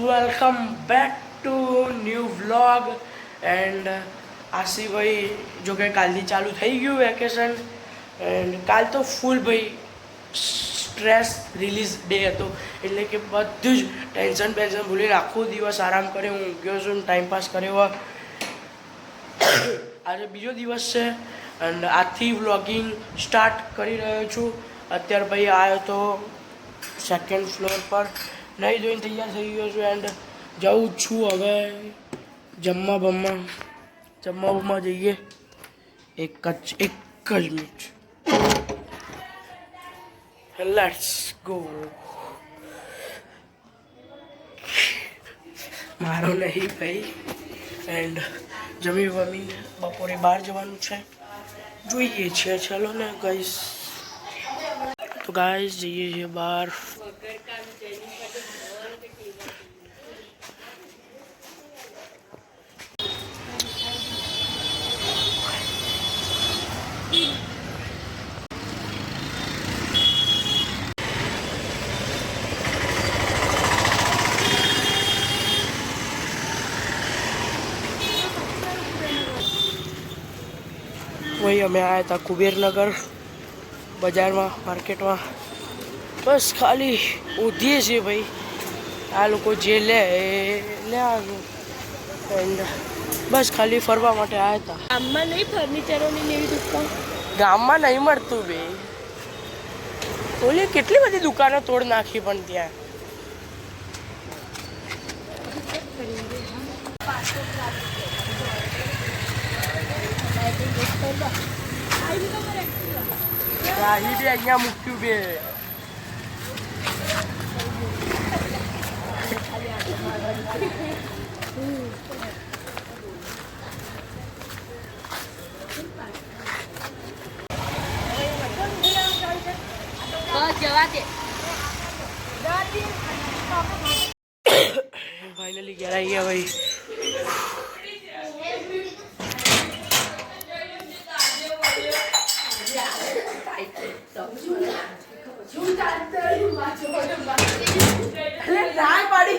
Welcome back to new vlog and Ashibhai જો કે કાલથી ચાલુ થઈ ગયું વેકેશન એન્ડ કાલ તો ફૂલ ભાઈ સ્ટ્રેસ રિલીઝ ડે હતો એટલે કે બધું જ ટેન્શન ભૂલીને આખો દિવસ આરામ કર્યો હું ઊંઘ્યો છું ટાઈમપાસ કર્યો આજે બીજો દિવસ છે એન્ડ આજથી વ્લોગિંગ સ્ટાર્ટ કરી રહ્યો છું અત્યારે ભાઈ આવ્યો તો સેકન્ડ ફ્લોર પર નહીં ધોઈને તૈયાર થઈ ગયો છું એન્ડ જાઉં છું હવે જમવા જઈએ એક જ મિનિટ લેટ્સ ગો મારો નહીં ભાઈ એન્ડ જમીને બપોરે બહાર જવાનું છે જોઈએ છીએ ચલો ને ગાઈસ તો ગાઈસ જઈએ છીએ બહાર वही અમે આવ્યા હતા કુબેરનગર બજારમાં માર્કેટમાં બસ ખાલી ઉધીએ છીએ ભાઈ આ લોકો જે લે એ લેવાનું એન્ડ બસ ખાલી ફરવા માટે આવ્યા હતા ગામમાં નહીં ફર્નિચરોની લેવી દુકાન ગામમાં નહીં મળતું બે ઓલી કેટલી બધી દુકાનો તોડ નાખી પણ ત્યાં રાહી બી અહીંયા મૂક્યું બે फाइनली ગયા રહ્યા ભાઈ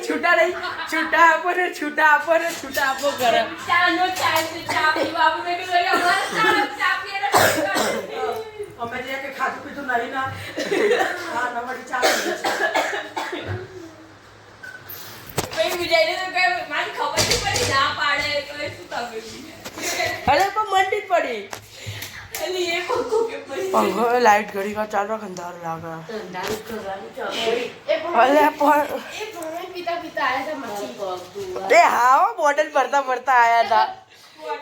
છૂટા નહીં છૂટા આપો ને છૂટા આપો કરે અમે જે કે ખાધું પીધું નહીં ના હા નવડી ચા અરે પણ મંડી પડી पंखो लाइट घड़ी का चाल रहा अंधार लागा अरे पर हाँ बॉटल भरता आया था ₹80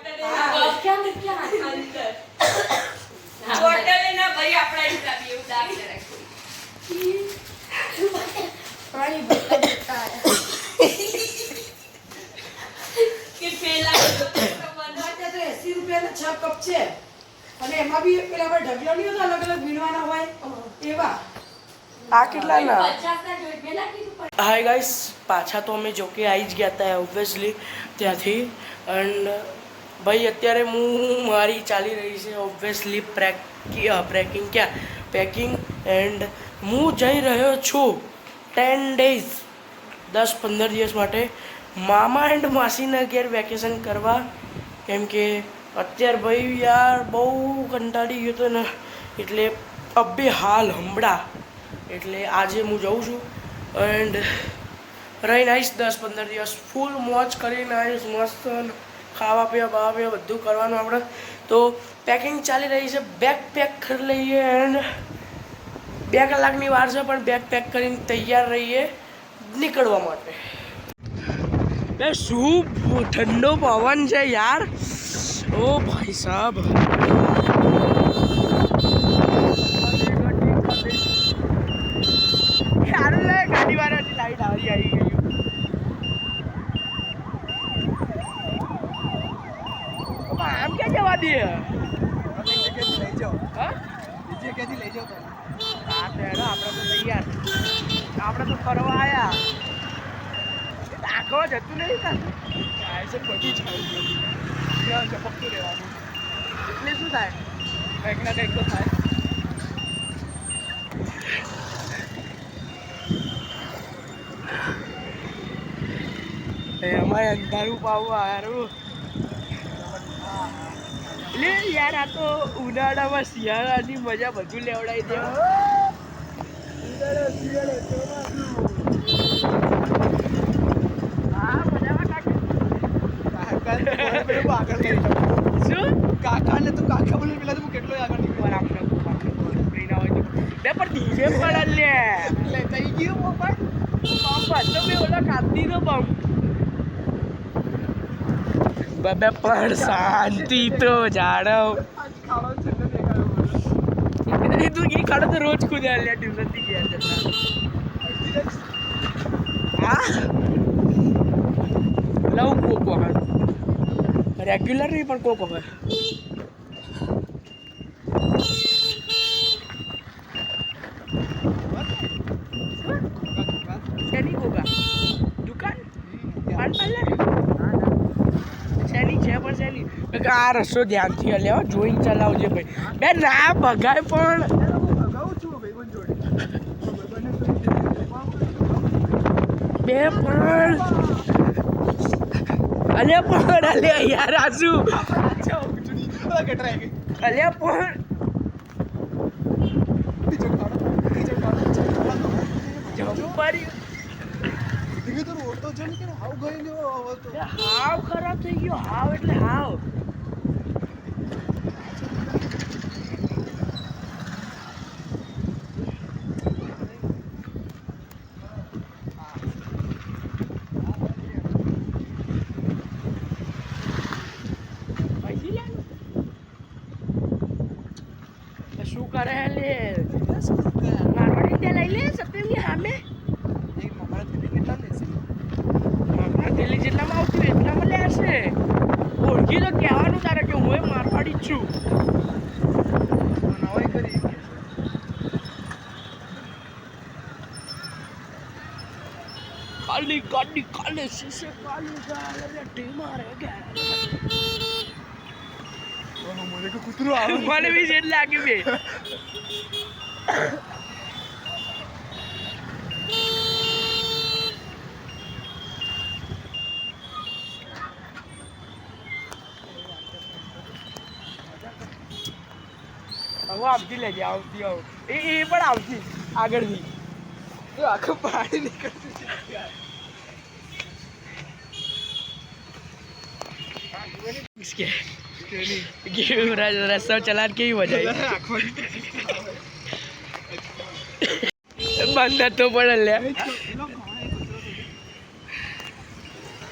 कप છે અને એમાં બી પેલા પર ઢગલો નહીં હોતો અલગ અલગ વીણવાના હોય એવા આ કેટલા ના હાય ગાઈસ પાછા તો અમે જોકે આવી જ ગયા હતા ઓબ્વિયસલી ત્યાંથી એન્ડ ભાઈ અત્યારે હું મારી ચાલી રહી છે ઓબ્વિયસલી પેકિંગ એન્ડ હું જઈ રહ્યો છું 10 ડેઝ 10-15 દિવસ માટે મામા એન્ડ માસીના ઘેર વેકેશન કરવા કેમ કે અત્યારે ભાઈ યાર બહુ કંટાળી ગયો હતો ને એટલે અબે હાલ હમણાં એટલે આજે હું જઉં છું એન્ડ રહીને આવીશ 10-15 દિવસ ફૂલ મોજ કરીને આવીશ મસ્ત ખાવા પીવા બધું કરવાનું આપણે તો પેકિંગ ચાલી રહી છે બેગ પેક કરી લઈએ એન્ડ 2 કલાકની વાર છે પણ બેગ પેક કરીને તૈયાર રહીએ નીકળવા માટે બે શું ઠંડો પવન છે યાર ओ भाई साहब गाड़ी वाला लाइट आ रही आई आम क्या जवा दिए આપણે તો તૈયાર આપણે તો ફરવા આવ્યા આખો જતું નહીં બધું ઝપકતું રહેવાનું એટલે શું થાય કંઈક ના કંઈક તો થાય એમાં અંધારું પાવું હારું એટલે યાર આ તો ઉનાળામાં શિયાળાની મજા બધું લેવડાવી દે હા મજામાં શું કાકાને તો કાકા બોલે પેલા તો કેટલો આગળ નીકળ્યો આપણે ના હોય તો બે પણ ધીરે પડે લે એટલે થઈ ગયો પણ પંપ હતો બે ઓલા કાપી દો પંપ બાબે પણ શાંતિ તો જાળવ ખાવાનું છે એટલે દેખાડો તું એ ખાડો તો રોજ કૂદે લે ટ્યુશનથી ગયા જતા હા લઉં કોકો રેગ્યુલર નહીં પણ કોકો હોય શેની કોકા દુકાન પાન પાર્લર શેની છે પણ શેની આ રસ્તો ધ્યાનથી લેવો જોઈને ચલાવજે ભાઈ બે ના ભગાય પણ ભગાવું છું ભાઈબંધ જોડે બે પણ અલે યાર આસુ અચ્છા ઉજડી કેટલા ગઈ અલે પણ બીજો ખાડો જમ્પરી ધીમે તો રોડ તો છે ને કે હાવ ગઈ ગયો હવે તો હાવ ખરાબ થઈ ગયો હાવ એટલે હાવ શું કરે લે મારવાડી ત્યાં લઈ લે સત્યમની સામે દિલ્હી જેટલામાં આવતું એટલામાં લેશે ઓળખી તો કહેવાનું તારે કે હું મારવાડી જ છું કાલી ગાડી કાલે શીશે કાલી ગાલે ઢીમારે ગયા મને કે કૂતરું આવે મને બી જેટ લાગી બે હવે આવતી લેજે આવતી આવ એ પણ આવતી આગળથી તો આખું પાણી નીકળતું इसके रस्ता चलान के ही वजह બંધ તો પડે લે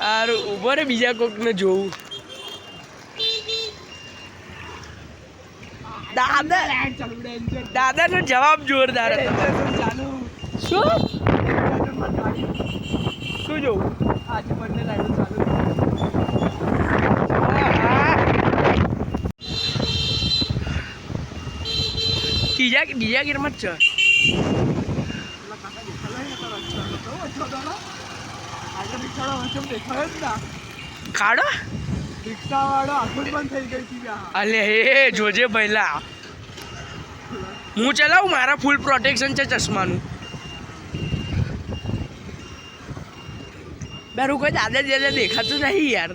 આર ઉભો રે બીજા કોકને જોવું દાદાનો જવાબ જોરદાર હતો શું શું જોવું આજે બંને લાઈટો ચાલુ બીજા ગીરમાં જ છે ખાડો રિક્ષાવાળો આખું જ બંધ થઈ ગઈ હતી અલે હે જોજે પહેલા હું ચલાવું મારા ફૂલ પ્રોટેક્શન છે ચશ્માનું બેરું કોઈ દાદા દાદા દેખાતું નહીં યાર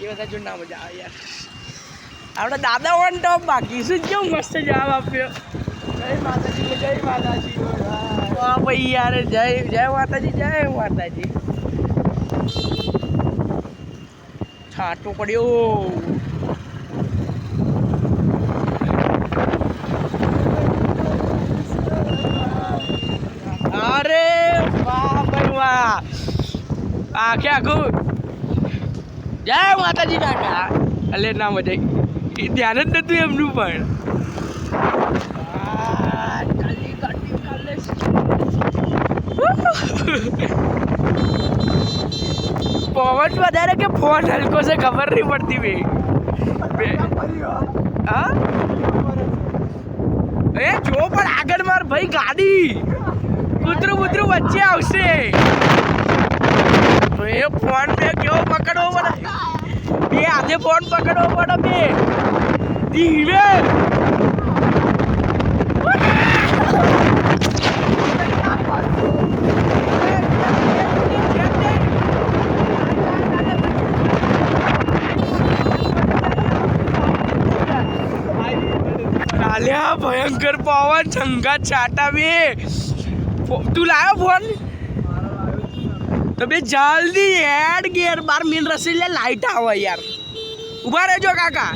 એ બધા જો ના મજા આવે યાર આપણે દાદા વન ટોપ બાકી શું કેવું મસ્ત જવાબ આપ્યો જય માતાજી જય માતાજી વાહ ભાઈ યાર જય જય માતાજી જય માતાજી છાંટો પડ્યો અરે વાહ ભાઈ વાહ આખે આખું જય માતાજી કાકા અલે ના મજા એ ધ્યાન જ નતું એમનું પણ પવન વધારે કે ફોન હલકો છે ખબર નહીં પડતી હા એ જો પણ આગળ માર ભાઈ ગાડી કૂતરું કૂતરું વચ્ચે આવશે તો એ ફોન બે કેવો પકડવો પડે બે આજે ફોન પકડવો પડે બે ધીરે ભયંકર પવન સંઘાત છાટા બે તું લાવ્યો ફોન તો બે જલ્દી હેડ ગેર 12 મિનિટ રસી લે લાઈટ આવે યાર ઉભા રહેજો કાકા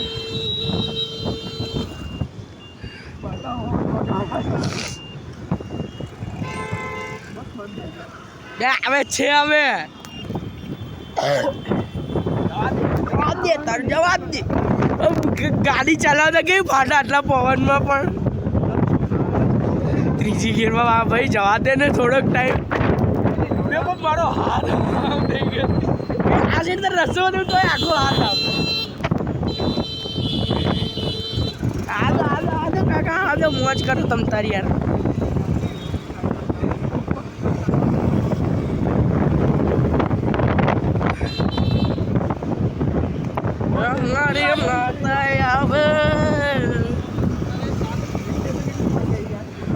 આવે છે હવે જવા દે ગાડી ચલાવતા કેવી ફાટા આટલા પવનમાં પણ ત્રીજી ગિયરમાં ભાઈ જવા દે ને થોડોક ટાઈમ મારો હાથ થઈ ગયો આ રીતે રસ્તો દઉં તો આખો હાથ આવો કાકા આજો મોજ કરો તમ તારી યાર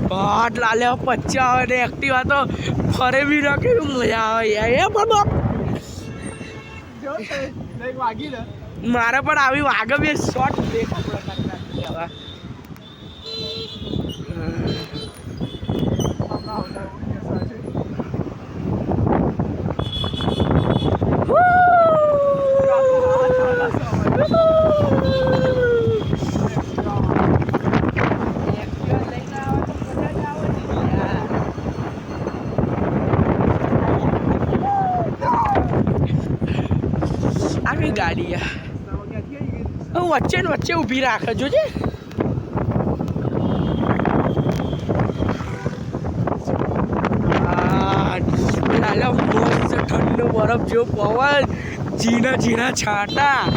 ભાટ લાલે પચ્ચા આવે ને એક્ટિવા તો ફરે બી ના કેવી મજા આવે યાર એ પણ મારે પણ આવી વાગે બી શોર્ટ દેખા આવી ગાડી વચ્ચે ને વચ્ચે ઊભી રાખે જોજે મસ્ત ઠંડો બરફ જેવો પવન ઝીણા ઝીણા છાંટા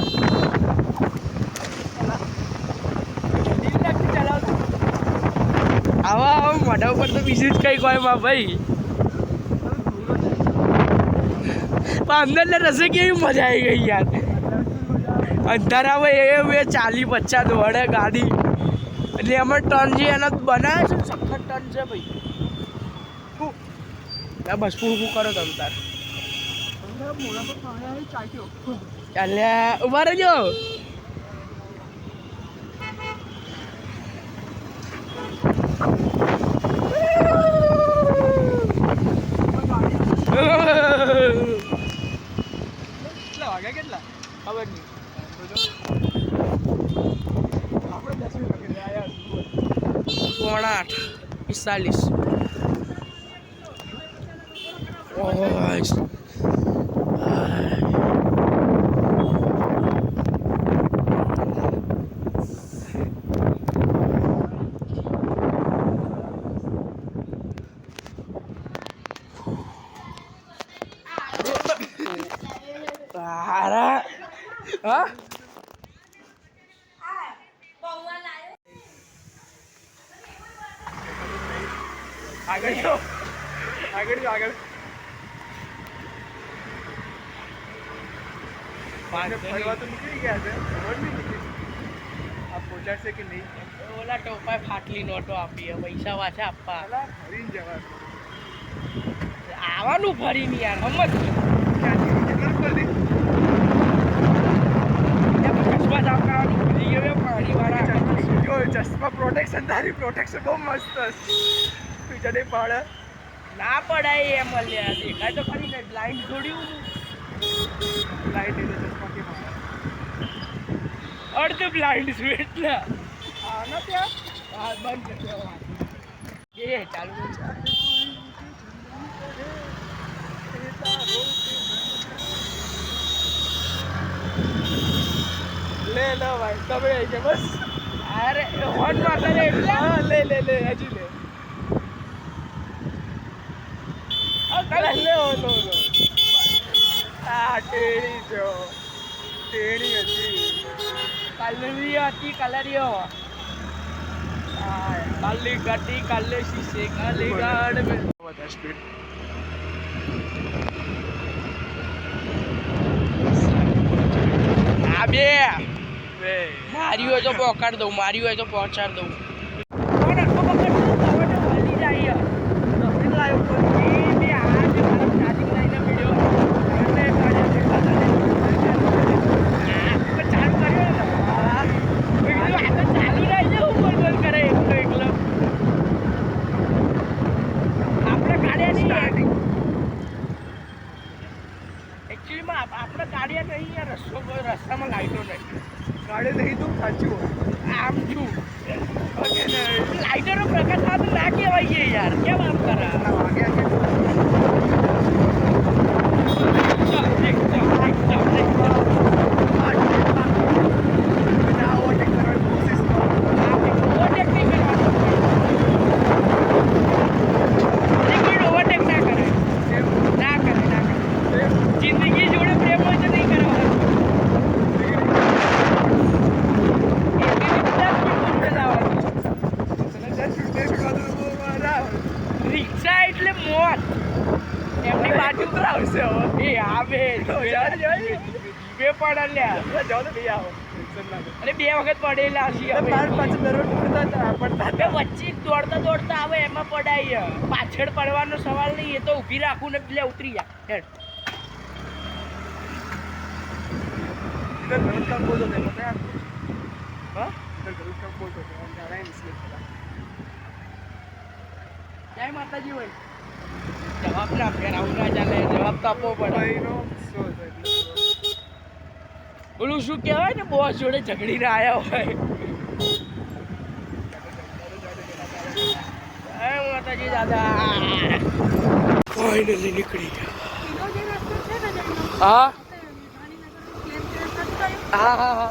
આવા મોઢા ઉપર તો બીજું જ કંઈક હોય માં ભાઈ પણ અંદરને રસે કેવી મજા આવી ગઈ યાર અંધારામાં એ 40-50 દોડે ગાડી એટલે એમાં ટર્ન જે એના બનાવે છે સખત ટર્ન છે ભાઈ બસ પૂરું કરો તમે તાર ચાલે ઉભા રહેજો કેટલા ખબર નહીં 7:45 હા આગળ જો આગળ ફરવા તો નીકળી ગયા છે ખબર નહીં આપ પહોંચાડશે કે નહીં ઓલા ટોપાએ ફાટલી નોટો આપી પૈસા પાછા આપવા ફરીને જવાનું આવવાનું ફરીને યાર સમજ ચશ્મા પ્રોટેક્શન તારી પ્રોટેક્શન બહુ મસ્ત બીજા નહીં પડે ના પડાય એમ લ્યા દેખાય તો ખરી ને બ્લાઇન્ડ છોડ્યું બ્લાઇન્ડ એટલે ચશ્મા કેમ અડધ બ્લાઇન્ડ છું એટલે હા ના ત્યાં હા બંધ કરી એ ચાલુ લે લો ભાઈ તમે આવી ગયા બસ અરે હોર્ન મારતા રે એટલે હા લે હજી લે લે લો આ ટેણી જો ટેણી હતી કલરિયો કાલી ગાડી કાલે શીશે કાલી ગાડ મે બધા સ્પીડ આ બે મારી હોય તો પકડ દઉં મારી હોય તો પહોંચાડ દઉં ચાલુ એકચ્યુઅલીમાં આપણે ગાડીયા નહીં યાર, રસ્તામાં લાઈટો નહીં. ગાડી નહીં તો સાચું હોય. આમ છું લાઈટરનો પ્રકાશ આવે ના કહેવાય યાર, કેમ આમ કરે? જિંદગી જોડે પ્રેમ હોય તો નહીં કરવાનો. રિક્ષા એટલે મોત. એમની બાજુ આવશે હવે. એ આવે બે પડ્યા અને 2 વખત પડેલા છીએ અમે. વચ્ચે દોડતા દોડતા આવે એમાં પડાય. પાછળ પડવાનો સવાલ નહીં, એ તો ઊભી રાખું ને પેલા ઉતરી જાય. હેડ જય માતાજી હોય. જવાબ ના આપે, આવું ના ચાલે, જવાબ તો આપવો પડે. ઓલું શું કહેવાય ને, બોસ જોડે ઝઘડીને આવ્યા હોય. જય માતાજી દાદા. ફાઇનલી નીકળી ગયા. હા હા હા હા.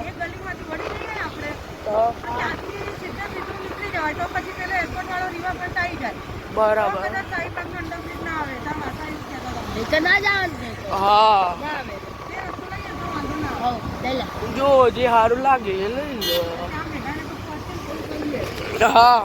બરાબર. હા જો જે સારું લાગે એ લઈ લો. હા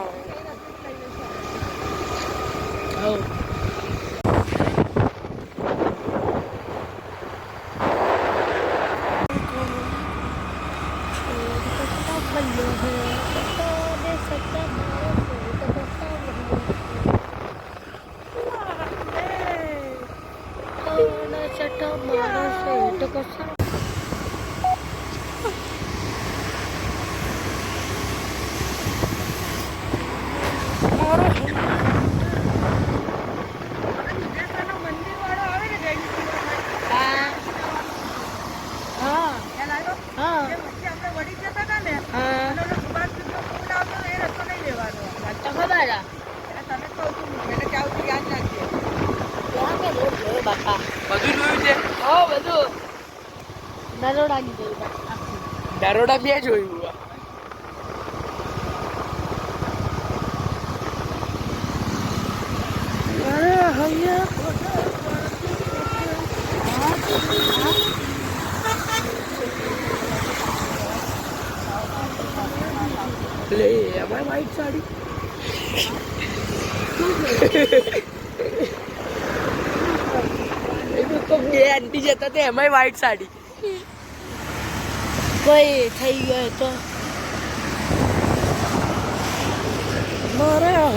બધું જોયું છે. હા બધું. દરોડા 2 જોયું. લે એમાં વ્હાઈટ સાડી. તો 2 આંટી જતા હતા એમાંય વ્હાઈટ સાડી. કોઈ થઈ ગયો તો મારા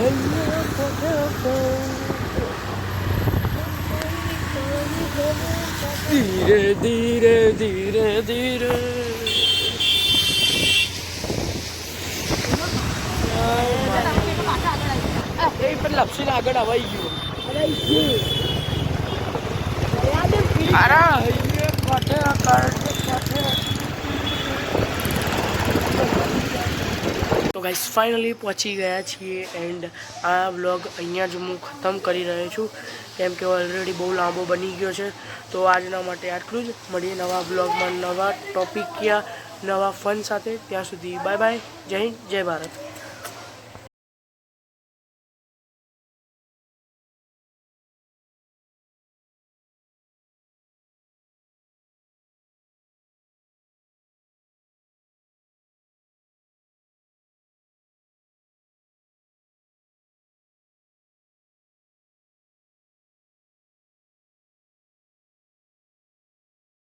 ધીરે ધીરે ધીરે ધીરે. એ પણ લપસીને આગળ અવાઈ ગયું. તો ગાઈસ ફાઇનલી પહોંચી ગયા છીએ એન્ડ આ વ્લોગ અહીંયા જ હું ખતમ કરી રહ્યો છું, કેમ કે ઓલરેડી બહુ લાંબો બની ગયો છે. તો આજના માટે આટલું જ. મળીએ નવા વ્લોગમાં, નવા ટોપિક યા નવા ફન સાથે. ત્યાં સુધી બાય બાય. જય હિન્દ, જય ભારત.